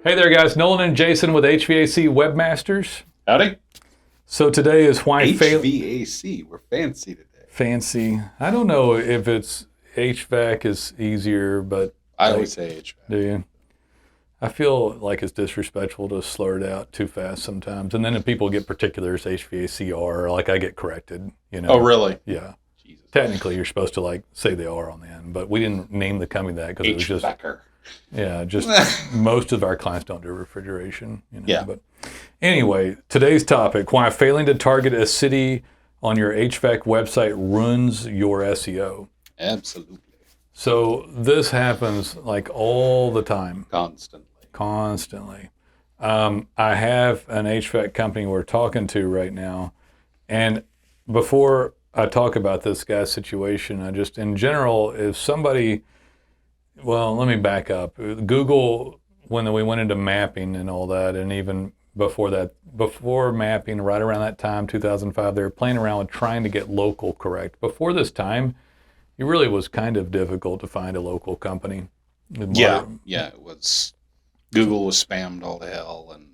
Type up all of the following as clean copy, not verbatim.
Hey there, guys. Nolan and Jason with HVAC Webmasters. Howdy. So today is why HVAC. We're fancy today. Fancy. I don't know if it's HVAC is easier, but I always say HVAC. Do you? I feel like it's disrespectful to slur it out too fast sometimes, and then if people get particulars, HVACR, like I get corrected. Oh, really? Yeah. Jesus. Technically, you're supposed to like say the R on the end, but we didn't name the company that because it was just. Yeah, just most of our clients don't do refrigeration. Yeah. But anyway, today's topic, why failing to target a city on your HVAC website ruins your SEO. Absolutely. So this happens like all the time. Constantly. I have an HVAC company we're talking to right now. And before I talk about this guy's situation, I just, in general, if somebody... Well, let me back up. Google, when we went into mapping and all that, and even before that, before mapping, right around that time, 2005, they were playing around with trying to get local correct. Before this time, it really was kind of difficult to find a local company. Yeah, it was. Google was spammed all to hell, and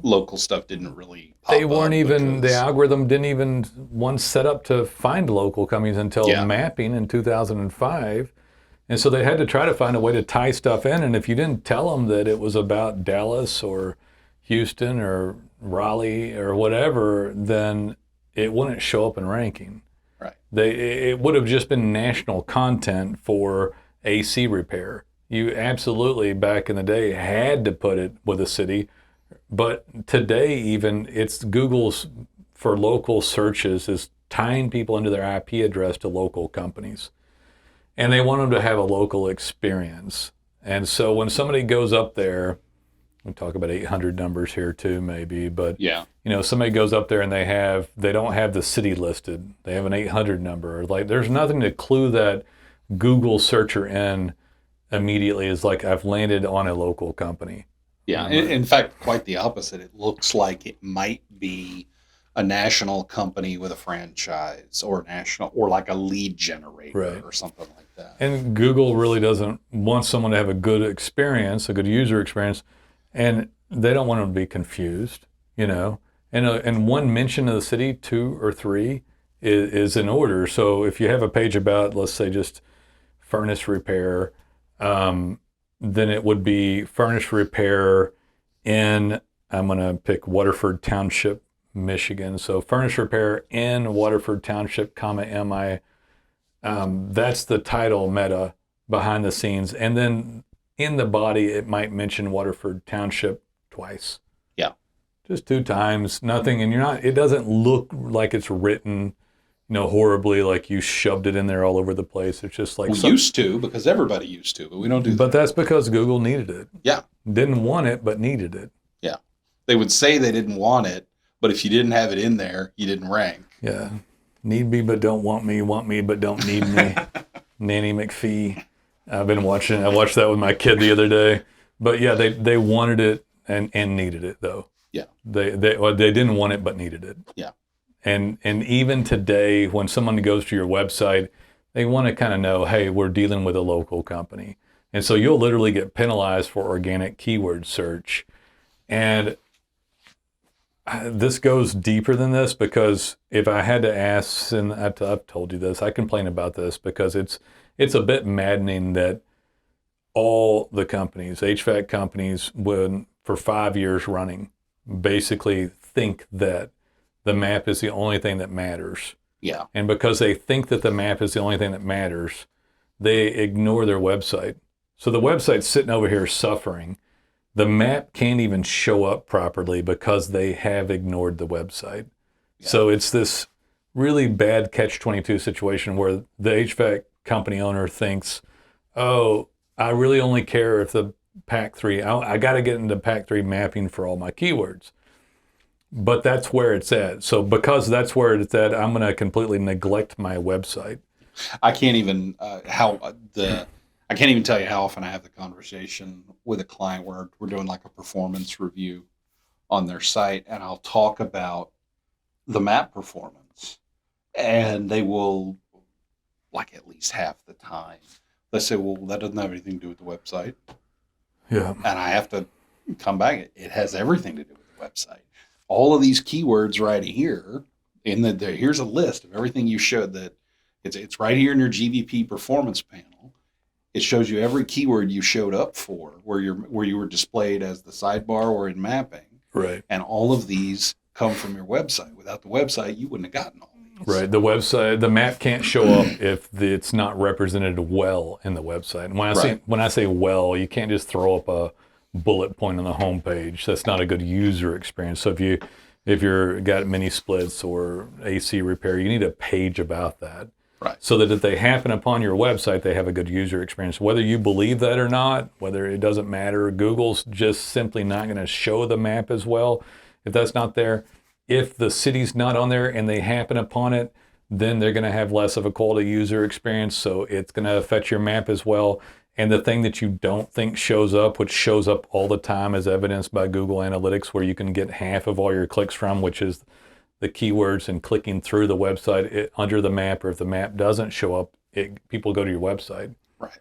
local stuff didn't really pop They weren't up even, because... the algorithm didn't even once set up to find local companies until mapping in 2005. And so they had to try to find a way to tie stuff in. And if you didn't tell them that it was about Dallas or Houston or Raleigh or whatever, then it wouldn't show up in ranking. Right. It would have just been national content for AC repair. You absolutely, back in the day, had to put it with a city. But today, even, it's Google's, for local searches, is tying people into their IP address to local companies. And they want them to have a local experience. And so when somebody goes up there, we talk about 800 numbers here too, maybe, but somebody goes up there and they don't have the city listed. They have an 800 number. Like, there's nothing to clue that Google searcher in immediately is like, I've landed on a local company. Yeah, in fact, quite the opposite. It looks like it might be a national company with a franchise or like a lead generator or something like that. And Google really doesn't want someone to have a good experience, a good user experience, and they don't want them to be confused, And one mention of the city, 2 or 3, is in order. So if you have a page about, let's say, just furnace repair, then it would be furnace repair in, I'm going to pick Waterford Township, Michigan. So furnace repair in Waterford Township, MI. That's the title meta behind the scenes. And then in the body, it might mention Waterford Township twice. Yeah. Just 2 times, nothing. And it doesn't look like it's written, horribly, like you shoved it in there all over the place. It's just like... We used to, because everybody used to, but we don't do that. But that's because Google needed it. Yeah. Didn't want it, but needed it. Yeah. They would say they didn't want it, but if you didn't have it in there, you didn't rank. Yeah. Need me but don't want me but don't need me. Nanny McPhee. I watched that with my kid the other day. But yeah, they wanted it and needed it though. Yeah. They didn't want it but needed it. Yeah. And even today, when someone goes to your website, they want to kind of know, hey, we're dealing with a local company. And so you'll literally get penalized for organic keyword search. And this goes deeper than this, because if I had to ask, and I've told you this, I complain about this because it's a bit maddening that all the companies, HVAC companies, would, for 5 years running, basically think that the map is the only thing that matters. Yeah. And because they think that the map is the only thing that matters, they ignore their website. So the website's sitting over here suffering. The map can't even show up properly because they have ignored the website. Yeah. So it's this really bad catch-22 situation where the HVAC company owner thinks, oh, I really only care if the Pack 3, I got to get into Pack 3 mapping for all my keywords. But that's where it's at. So because that's where it's at, I'm going to completely neglect my website. I can't even I can't even tell you how often I have the conversation with a client where we're doing like a performance review on their site, and I'll talk about the map performance, and they will, like at least half the time, They say, well, that doesn't have anything to do with the website. Yeah. And I have to come back. It has everything to do with the website. All of these keywords right here, here's a list of everything you showed that it's right here in your GVP performance panel. It shows you every keyword you showed up for, where you were displayed as the sidebar or in mapping. Right. And all of these come from your website. Without the website, you wouldn't have gotten all these. Right. The website, the map can't show up if it's not represented well in the website. And when I say well, you can't just throw up a bullet point on the homepage. That's not a good user experience. So if you're got mini splits or AC repair, you need a page about that. Right. So that if they happen upon your website, they have a good user experience. Whether you believe that or not, whether it doesn't matter, Google's just simply not going to show the map as well if that's not there. If the city's not on there and they happen upon it, then they're going to have less of a quality user experience. So it's going to affect your map as well. And the thing that you don't think shows up, which shows up all the time as evidenced by Google Analytics, where you can get half of all your clicks from, which is the keywords and clicking through the website under the map, or if the map doesn't show up, people go to your website. Right.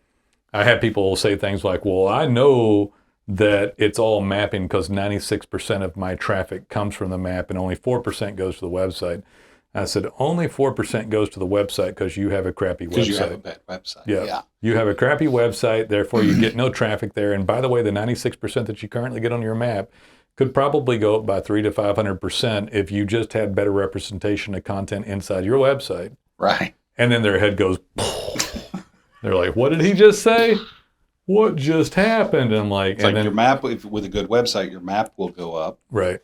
I have people say things like, well, I know that it's all mapping because 96% of my traffic comes from the map and only 4% goes to the website. I said, only 4% goes to the website because you have a crappy website. Because you have a bad website. Yeah. You have a crappy website, therefore you get no traffic there. And by the way, the 96% that you currently get on your map could probably go up by 300 to 500% if you just had better representation of content inside your website. Right. And then their head goes, they're like, what did he just say? What just happened? And I'm like, it's like your map, with a good website, your map will go up. Right.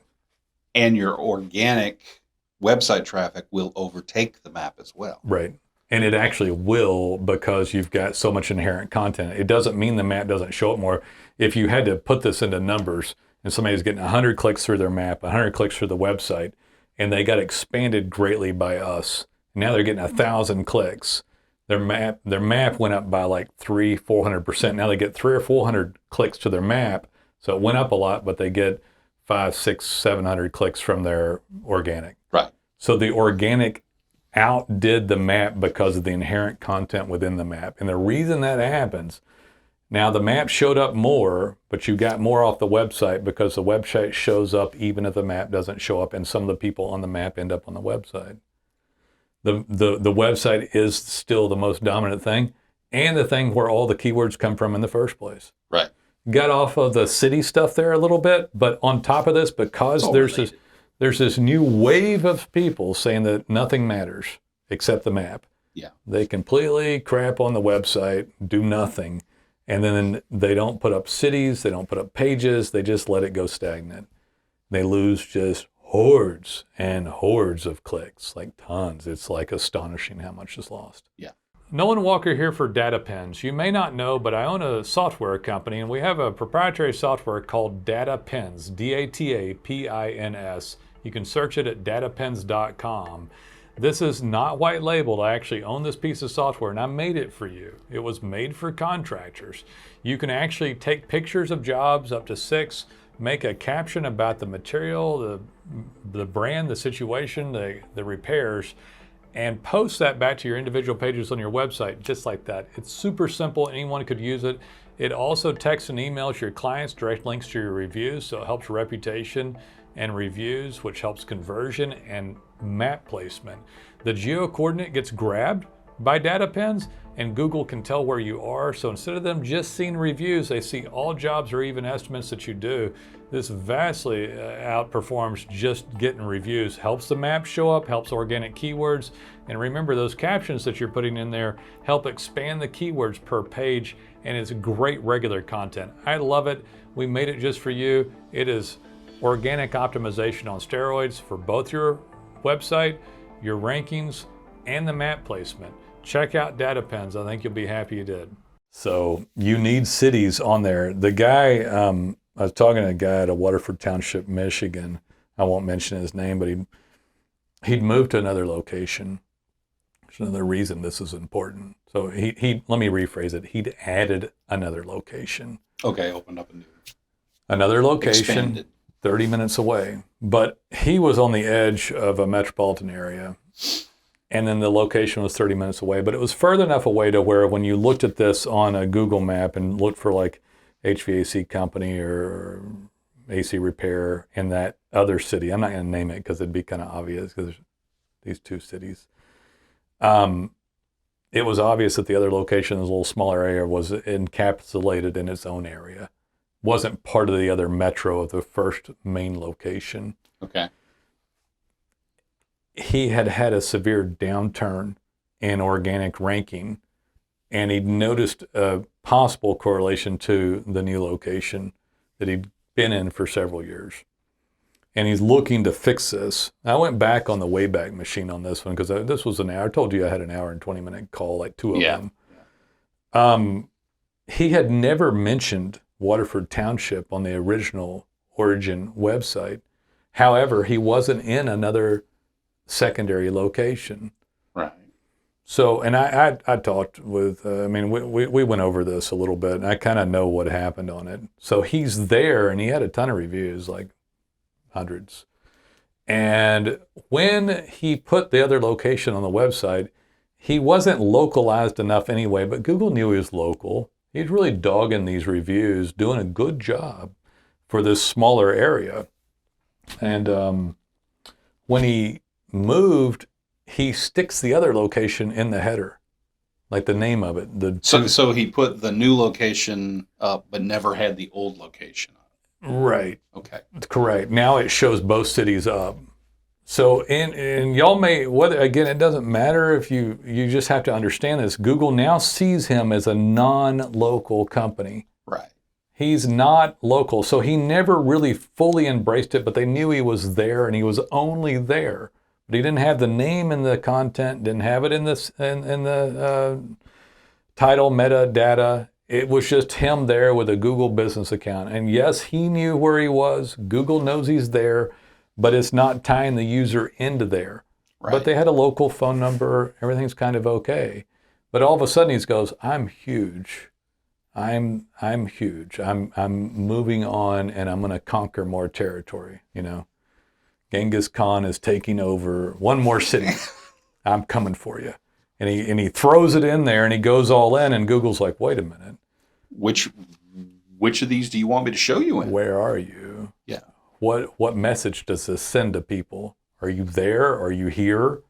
And your organic website traffic will overtake the map as well. Right. And it actually will, because you've got so much inherent content. It doesn't mean the map doesn't show up more. If you had to put this into numbers, and somebody's getting 100 clicks through their map, 100 clicks through the website, and they got expanded greatly by us. Now they're getting 1,000 clicks. Their map went up by like 400%. Now they get 300 or 400 clicks to their map. So it went up a lot, but they get 500, 600, 700 clicks from their organic. Right. So the organic outdid the map because of the inherent content within the map. And the reason that happens, now the map showed up more, but you got more off the website because the website shows up even if the map doesn't show up, and some of the people on the map end up on the website. The website is still the most dominant thing, and the thing where all the keywords come from in the first place. Right. Got off of the city stuff there a little bit, but on top of this, because there's this new wave of people saying that nothing matters except the map. Yeah. They completely crap on the website, do nothing. And then they don't put up cities, they don't put up pages, they just let it go stagnant. They lose just hordes and hordes of clicks, like tons. It's like astonishing how much is lost. Yeah. Nolan Walker here for Data Pins. You may not know, but I own a software company, and we have a proprietary software called Data Pins, DATAPINS. You can search it at datapins.com. This is not white labeled. I actually own this piece of software and I made it for you. It was made for contractors. You can actually take pictures of jobs, up to 6, make a caption about the material, the brand, the situation, the repairs, and post that back to your individual pages on your website, just like that. It's super simple. Anyone could use it. It also texts and emails your clients direct links to your reviews, so it helps reputation and reviews, which helps conversion and map placement. The geo coordinate gets grabbed by data pins, and Google can tell where you are. So instead of them just seeing reviews, they see all jobs or even estimates that you do. This vastly outperforms just getting reviews. Helps the map show up, helps organic keywords. And remember, those captions that you're putting in there help expand the keywords per page, and it's great regular content. I love it. We made it just for you. It is organic optimization on steroids for both your website, your rankings, and the map placement. Check out Data Pins. I think you'll be happy you did. So you need cities on there. The guy, I was talking to a guy at a Waterford Township, Michigan. I won't mention his name, but he'd moved to another location. There's another reason this is important. So let me rephrase it. He'd added another location. Okay, opened up another location. Expanded. 30 minutes away, but he was on the edge of a metropolitan area, and then the location was 30 minutes away. But it was further enough away to where when you looked at this on a Google map and looked for like HVAC company or AC repair in that other city, I'm not going to name it because it'd be kind of obvious because there's these two cities. It was obvious that the other location, this little smaller area, was encapsulated in its own area. Wasn't part of the other metro of the first main location. Okay. He had had a severe downturn in organic ranking, and he'd noticed a possible correlation to the new location that he'd been in for several years. And he's looking to fix this. I went back on the Wayback Machine on this one because this was an hour. I told you I had an hour and 20-minute call, like two of them. He had never mentioned Waterford Township on the original Origin website. However, he wasn't in another secondary location. Right. So, and I talked with, we went over this a little bit, and I kind of know what happened on it. So he's there, and he had a ton of reviews, like hundreds. And when he put the other location on the website, he wasn't localized enough anyway, but Google knew he was local. He's really dogging these reviews, doing a good job for this smaller area. And when he moved, he sticks the other location in the header, like the name of it. So he put the new location up, but never had the old location up. Right. Okay. Correct. Now it shows both cities up. So, and y'all may, whether, again, it doesn't matter if you just have to understand this. Google now sees him as a non-local company. Right. He's not local. So he never really fully embraced it, but they knew he was there and he was only there. But he didn't have the name in the content, didn't have it in the title, metadata. It was just him there with a Google business account. And yes, he knew where he was. Google knows he's there, but it's not tying the user into there. Right. But they had a local phone number. Everything's kind of okay. But all of a sudden he goes, I'm huge. I'm huge. I'm moving on and I'm going to conquer more territory, you know. Genghis Khan is taking over one more city. I'm coming for you. And he throws it in there and he goes all in and Google's like, wait a minute. Which of these do you want me to show you in? Where are you? Yeah. What message does this send to people? Are you there? Are you here?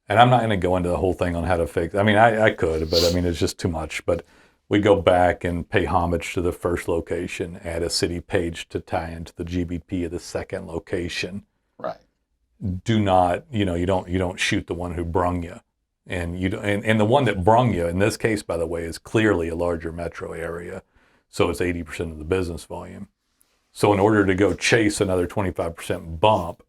And I'm not going to go into the whole thing on how to fix. I mean, I could, but I mean, it's just too much. But we go back and pay homage to the first location, add a city page to tie into the GBP of the second location. Right. Do not, you don't shoot the one who brung you. And and the one that brung you, in this case, by the way, is clearly a larger metro area. So it's 80% of the business volume. So in order to go chase another 25% bump,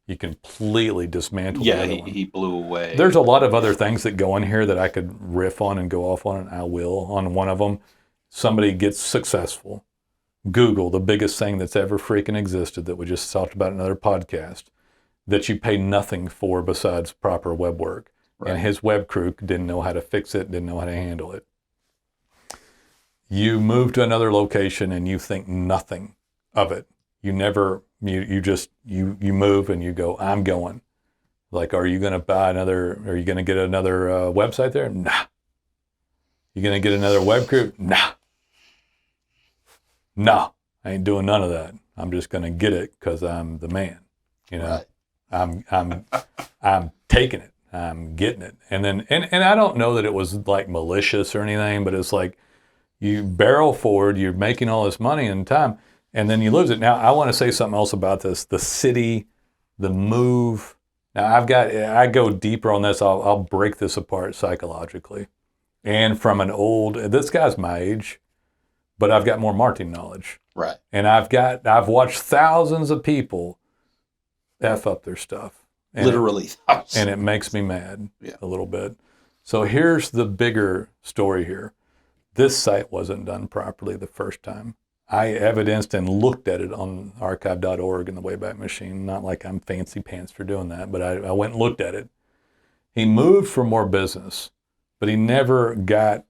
you completely dismantle the other one. He blew away. There's a lot of other things that go in here that I could riff on and go off on, and I will on one of them. Somebody gets successful. Google, the biggest thing that's ever freaking existed that we just talked about in another podcast, that you pay nothing for besides proper web work. Right. And his web crew didn't know how to fix it, didn't know how to handle it. You move to another location and you think nothing of it. You never, you move and you go, I'm going. Like, are you going to are you going to get another website there? Nah. You going to get another web crew? Nah. No, I ain't doing none of that. I'm just going to get it because I'm the man. You know, right. I'm taking it. I'm getting it. And then, and I don't know that it was like malicious or anything, but it's like you barrel forward, you're making all this money in time, and then you lose it. Now, I want to say something else about this. The city, the move. Now, I go deeper on this. I'll break this apart psychologically. And from this guy's my age, but I've got more marketing knowledge. Right. And I've watched thousands of people F up their stuff. And literally thousands. And it makes me mad a little bit. So here's the bigger story here. This site wasn't done properly the first time. I evidenced and looked at it on archive.org in the Wayback Machine. Not like I'm fancy pants for doing that, but I went and looked at it. He moved for more business, but he never got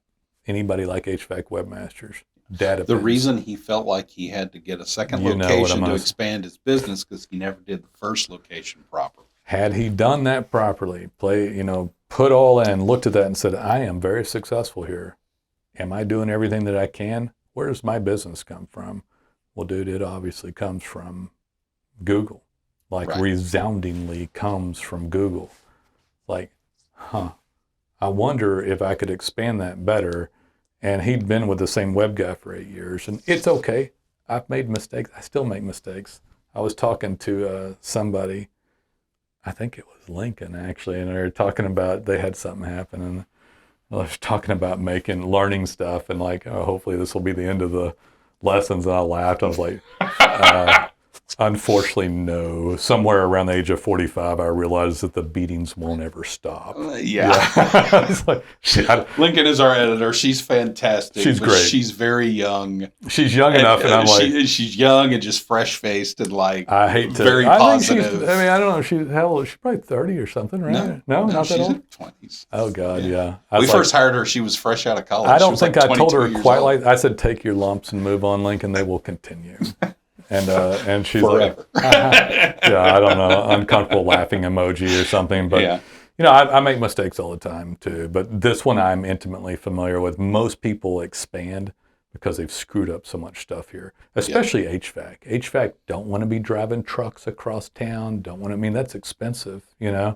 anybody like HVAC Webmasters. The reason he felt like he had to get a second location to expand his business because he never did the first location properly. Had he done that properly, put all in, looked at that and said, I am very successful here. Am I doing everything that I can? Where does my business come from? Well, dude, it obviously comes from Google. Like resoundingly comes from Google. Like, I wonder if I could expand that better. And he'd been with the same web guy for 8 years. And it's okay. I've made mistakes. I still make mistakes. I was talking to somebody, I think it was Lincoln actually, and they were talking about, they had something happen, and I was talking about learning stuff, and like, oh, hopefully this will be the end of the lessons. And I laughed. I was like, unfortunately, no. Somewhere around the age of 45, I realized that the beatings won't ever stop. I was like, Lincoln is our editor. She's fantastic. She's great. She's very young. She's young enough, and I'm like, she's young and just fresh faced and like I hate to. Very positive. I don't know. She's probably 30 or something, right? No, not that old. She's in her 20s. Oh God, yeah. We first hired her. She was fresh out of college. I don't think I told her quite like. I said, take your lumps and move on, Lincoln. They will continue. And she's forever. Like, I don't know, uncomfortable laughing emoji or something. But, I make mistakes all the time too. But this one I'm intimately familiar with. Most people expand because they've screwed up so much stuff here, especially HVAC. HVAC don't want to be driving trucks across town. That's expensive, Yeah.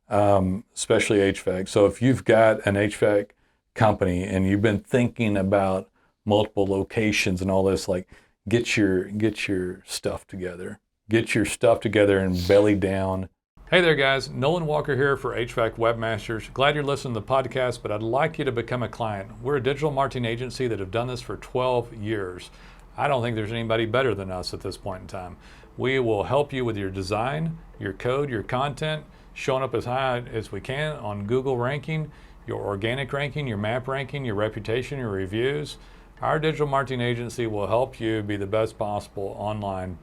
Especially HVAC. So if you've got an HVAC company and you've been thinking about multiple locations and all this, like, get your stuff together. Get your stuff together and belly down. Hey there, guys. Nolan Walker here for HVAC Webmasters. Glad you're listening to the podcast, but I'd like you to become a client. We're a digital marketing agency that have done this for 12 years. I don't think there's anybody better than us at this point in time. We will help you with your design, your code, your content, showing up as high as we can on Google ranking, your organic ranking, your map ranking, your reputation, your reviews. Our digital marketing agency will help you be the best possible online.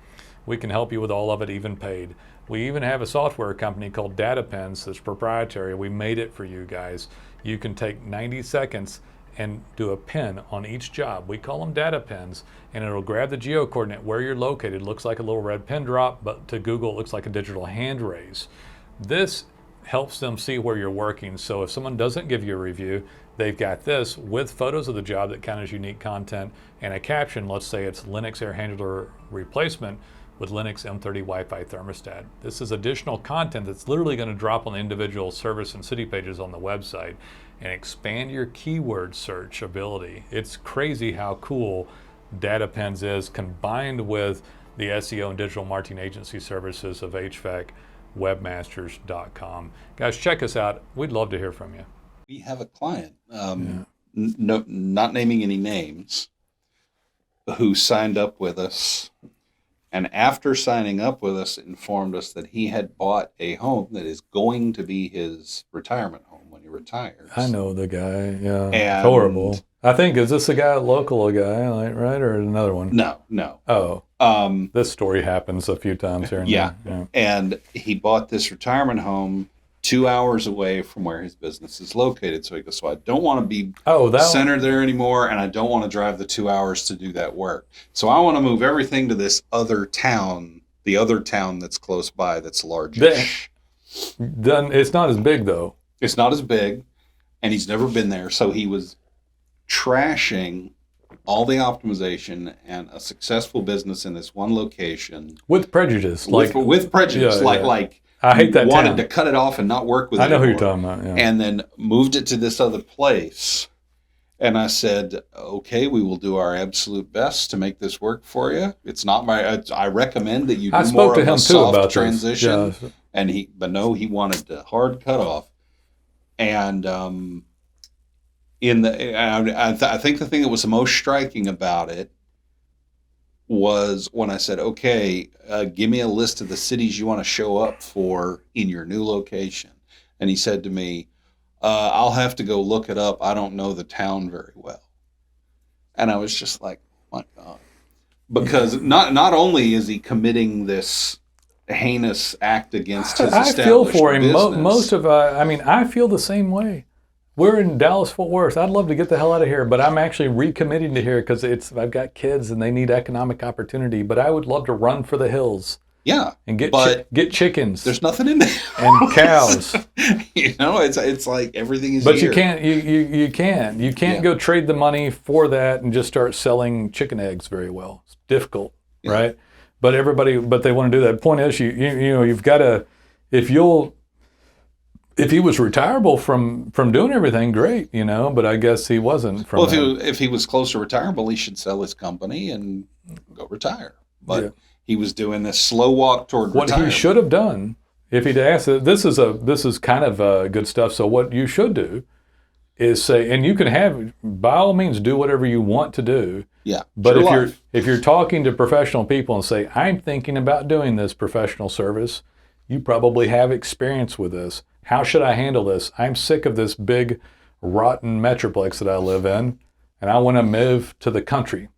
We can help you with all of it, even paid. We even have a software company called DataPens that's proprietary. We made it for you guys. You can take 90 seconds and do a pin on each job. We call them data pins, and it'll grab the geo coordinate where you're located. It looks like a little red pin drop, but to Google it looks like a digital hand raise. This helps them see where you're working. So if someone doesn't give you a review, they've got this with photos of the job that count as unique content and a caption. Let's say it's Linux air handler replacement with Linux M30 Wi-Fi thermostat. This is additional content that's literally going to drop on the individual service and city pages on the website and expand your keyword search ability. It's crazy how cool DataPens is, combined with the SEO and digital marketing agency services of HVACwebmasters.com. Guys, check us out. We'd love to hear from you. We have a client, not naming any names, who signed up with us, and after signing up with us, informed us that he had bought a home that is going to be his retirement home when he retires. I know the guy. Yeah, it's horrible. I think, is this a guy, local guy, like, right, or another one? No. Oh, this story happens a few times here and there. Yeah, and he bought this retirement home 2 hours away from where his business is located. So he goes, so I don't want to be centered there anymore, and I don't want to drive the 2 hours to do that work. So I want to move everything to this other town, the other town that's close by that's largish. It's not as big, though. It's not as big, and he's never been there. So he was trashing all the optimization and a successful business in this one location. With prejudice. With prejudice. Like I hate that wanted town. to cut it off and not work with it I know anymore. who you're talking about, yeah. And then moved it to this other place. And I said, okay, we will do our absolute best to make this work for you. It's not I recommend that you do more of a soft transition. Yeah. And he wanted the hard cutoff. And I think the thing that was the most striking about it was when I said, okay, give me a list of the cities you want to show up for in your new location. And he said to me, I'll have to go look it up. I don't know the town very well. And I was just like, oh my God. Because not only is he committing this heinous act against his established business. I feel for him. I feel the same way. We're in Dallas-Fort Worth. I'd love to get the hell out of here, but I'm actually recommitting to here because I've got kids and they need economic opportunity. But I would love to run for the hills. Yeah, and but get chickens. there's nothing in there. And cows. It's like everything is But here. you can't go trade the money for that and just start selling chicken eggs very well. It's difficult, right? But they want to do that. The point is, you've got to, if he was retirable from doing everything, great, but I guess he wasn't. If he was close to retirable, he should sell his company and go retire. But he was doing this slow walk toward retirement. What he should have done, if he'd asked, this is kind of good stuff. So what you should do is say, and you can have, by all means, do whatever you want to do. Yeah. But if you're talking to professional people and say, I'm thinking about doing this professional service, you probably have experience with this. How should I handle this? I'm sick of this big, rotten metroplex that I live in, and I want to move to the country.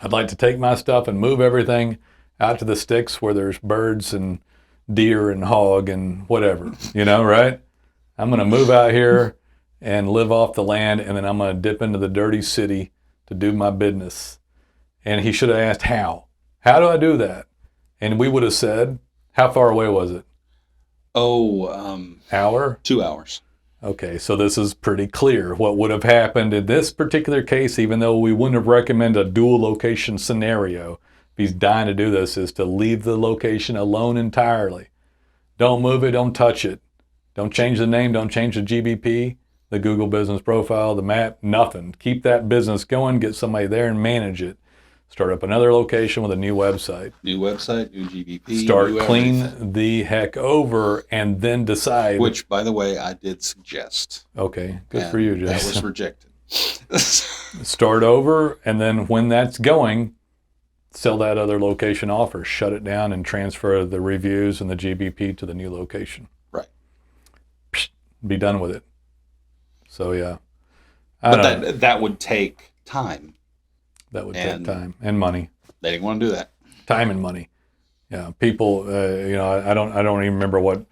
I'd like to take my stuff and move everything out to the sticks where there's birds and deer and hog and whatever, right? I'm going to move out here and live off the land, and then I'm going to dip into the dirty city to do my business. And he should have asked, how? How do I do that? And we would have said, how far away was it? Hour? 2 hours. Okay, so this is pretty clear. What would have happened in this particular case, even though we wouldn't have recommended a dual location scenario, if he's dying to do this, is to leave the location alone entirely. Don't move it, don't touch it. Don't change the name, don't change the GBP, the Google business profile, the map, nothing. Keep that business going, get somebody there and manage it. Start up another location with a new website. New website, new GBP. Start clean the heck over and then decide. Which, by the way, I did suggest. Okay, good for you, Jason. That was rejected. Start over, and then when that's going, sell that other location off or shut it down and transfer the reviews and the GBP to the new location. Right. Be done with it. So, yeah. But that would take time. That would take time and money. They didn't want to do that. Time and money. Yeah, people. I don't even remember what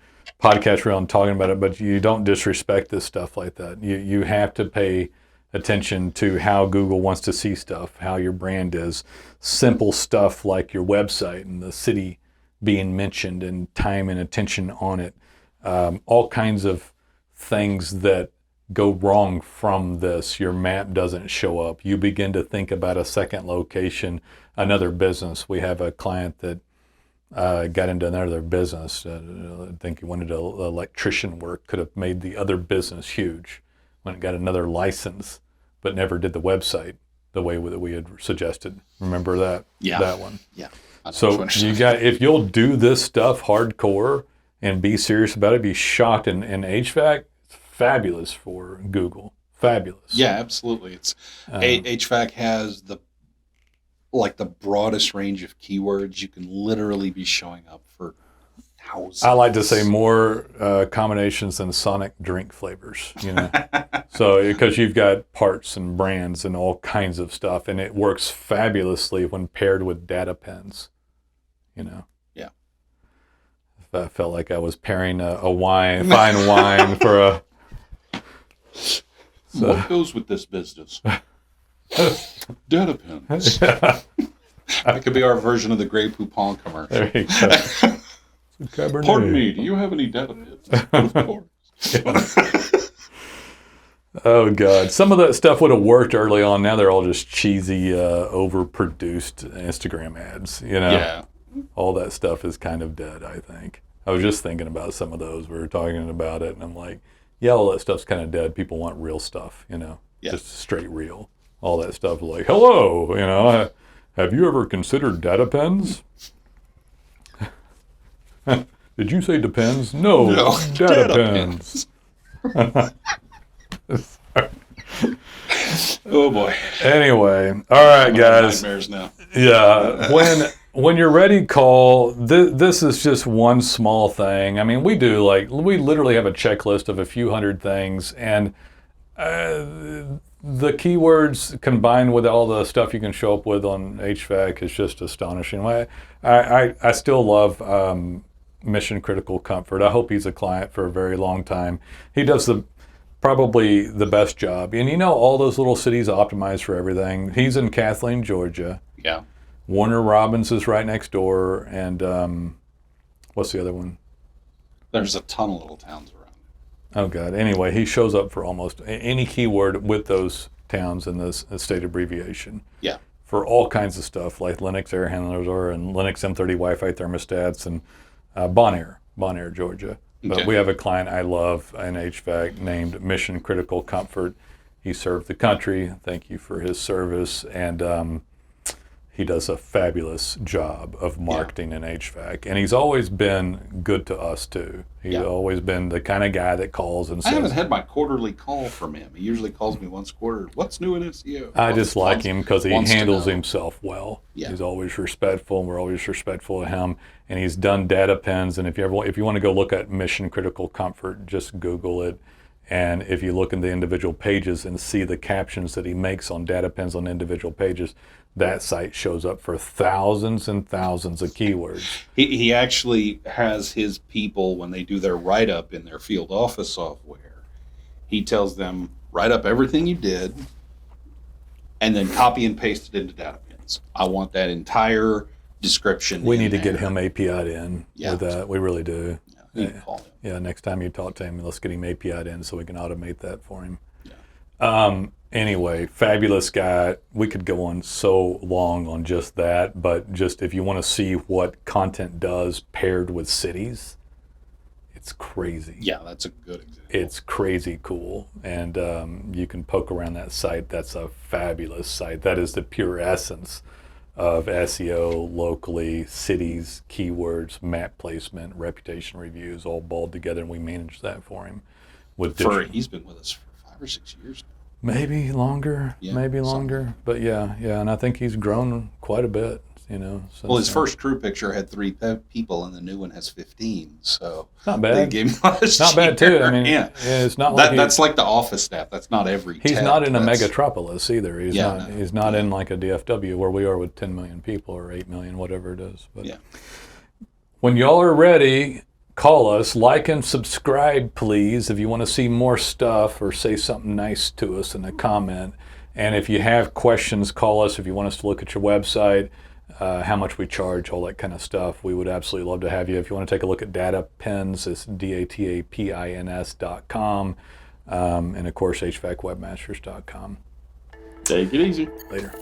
podcast we're on talking about it, but you don't disrespect this stuff like that. You have to pay attention to how Google wants to see stuff, how your brand is. Simple stuff like your website and the city being mentioned and time and attention on it. All kinds of things that go wrong from this. Your map doesn't show up. You begin to think about a second location, another business. We have a client that got into another business. I think he wanted electrician work, could have made the other business huge. Went and got another license, but never did the website the way that we had suggested. Remember that? Yeah. That one. Yeah. So if you'll do this stuff hardcore and be serious about it, be shocked. In HVAC, fabulous for Google. Fabulous. Yeah, absolutely. It's HVAC has the broadest range of keywords. You can literally be showing up for thousands. I like to say more combinations than Sonic drink flavors, So because you've got parts and brands and all kinds of stuff, and it works fabulously when paired with data pens, Yeah. I felt like I was pairing a fine wine for a. So. What goes with this business? Data pens. Yeah. That could be our version of the Grey Poupon commercial. There you go. Pardon me, do you have any data pens? Of course. Oh, God. Some of that stuff would have worked early on. Now they're all just cheesy, overproduced Instagram ads, Yeah. All that stuff is kind of dead, I think. I was just thinking about some of those. We were talking about it, and I'm like, yeah, all that stuff's kind of dead. People want real stuff, Yeah. Just straight real. All that stuff like, hello, have you ever considered data pens? Did you say depends? No, data pens. Oh, boy. Anyway, all right, guys. Nightmares now. Yeah, when you're ready, call. This is just one small thing. I mean, we literally have a checklist of a few hundred things, and the keywords combined with all the stuff you can show up with on HVAC is just astonishing. I still love Mission Critical Comfort. I hope he's a client for a very long time. He does probably the best job. And all those little cities optimize for everything. He's in Kathleen, Georgia. Yeah. Warner Robins is right next door, and what's the other one? There's a ton of little towns around. Oh God. Anyway, he shows up for almost any keyword with those towns in this state abbreviation. Yeah. For all kinds of stuff like Linux air handlers and Linux M30 Wi-Fi thermostats and Bon Air, Georgia. But Okay. we have a client I love in HVAC named Mission Critical Comfort. He served the country. Thank you for his service. And he does a fabulous job of marketing in HVAC. And he's always been good to us, too. He's always been the kind of guy that calls and I says, haven't had my quarterly call from him. He usually calls me once a quarter. What's new in SEO? I just like him because he wants to handles know. himself well. Yeah. He's always respectful, and we're always respectful of him. And he's done data pins. And if you want to go look at Mission Critical Comfort, just Google it. And if you look in the individual pages and see the captions that he makes on data pins on individual pages, that site shows up for thousands and thousands of keywords. He actually has his people, when they do their write-up in their field office software, he tells them, write up everything you did and then copy and paste it into data pins. I want that entire description. We need to get him API'd in with that. We really do. Yeah, you can call him. Yeah, next time you talk to him, let's get him API'd in so we can automate that for him. Yeah. Anyway, fabulous guy. We could go on so long on just that, but just if you want to see what content does paired with cities, it's crazy. Yeah, that's a good example. It's crazy cool. And you can poke around that site. That's a fabulous site. That is the pure essence of SEO locally, cities, keywords, map placement, reputation reviews, all balled together, and we manage that for him. He's been with us for 5 or 6 years now. Maybe longer, Yeah, maybe longer. But yeah, and I think he's grown quite a bit, Well, his first crew picture had 3 people, and the new one has 15. So not bad. They gave him last Not bad too. I mean, yeah. It's not like That's like the office staff. That's not every. he's tab. not in a That's- megatropolis either. He's Yeah, not. no. He's not in like a DFW where we are with 10 million people or 8 million, whatever it is. But Yeah. when y'all are ready, call us, like and subscribe, please, if you want to see more stuff or say something nice to us in a comment. And if you have questions, call us. If you want us to look at your website, how much we charge, all that kind of stuff, we would absolutely love to have you. If you want to take a look at data pins, it's datapins.com. And of course, HVACwebmasters.com. Take it easy. Later.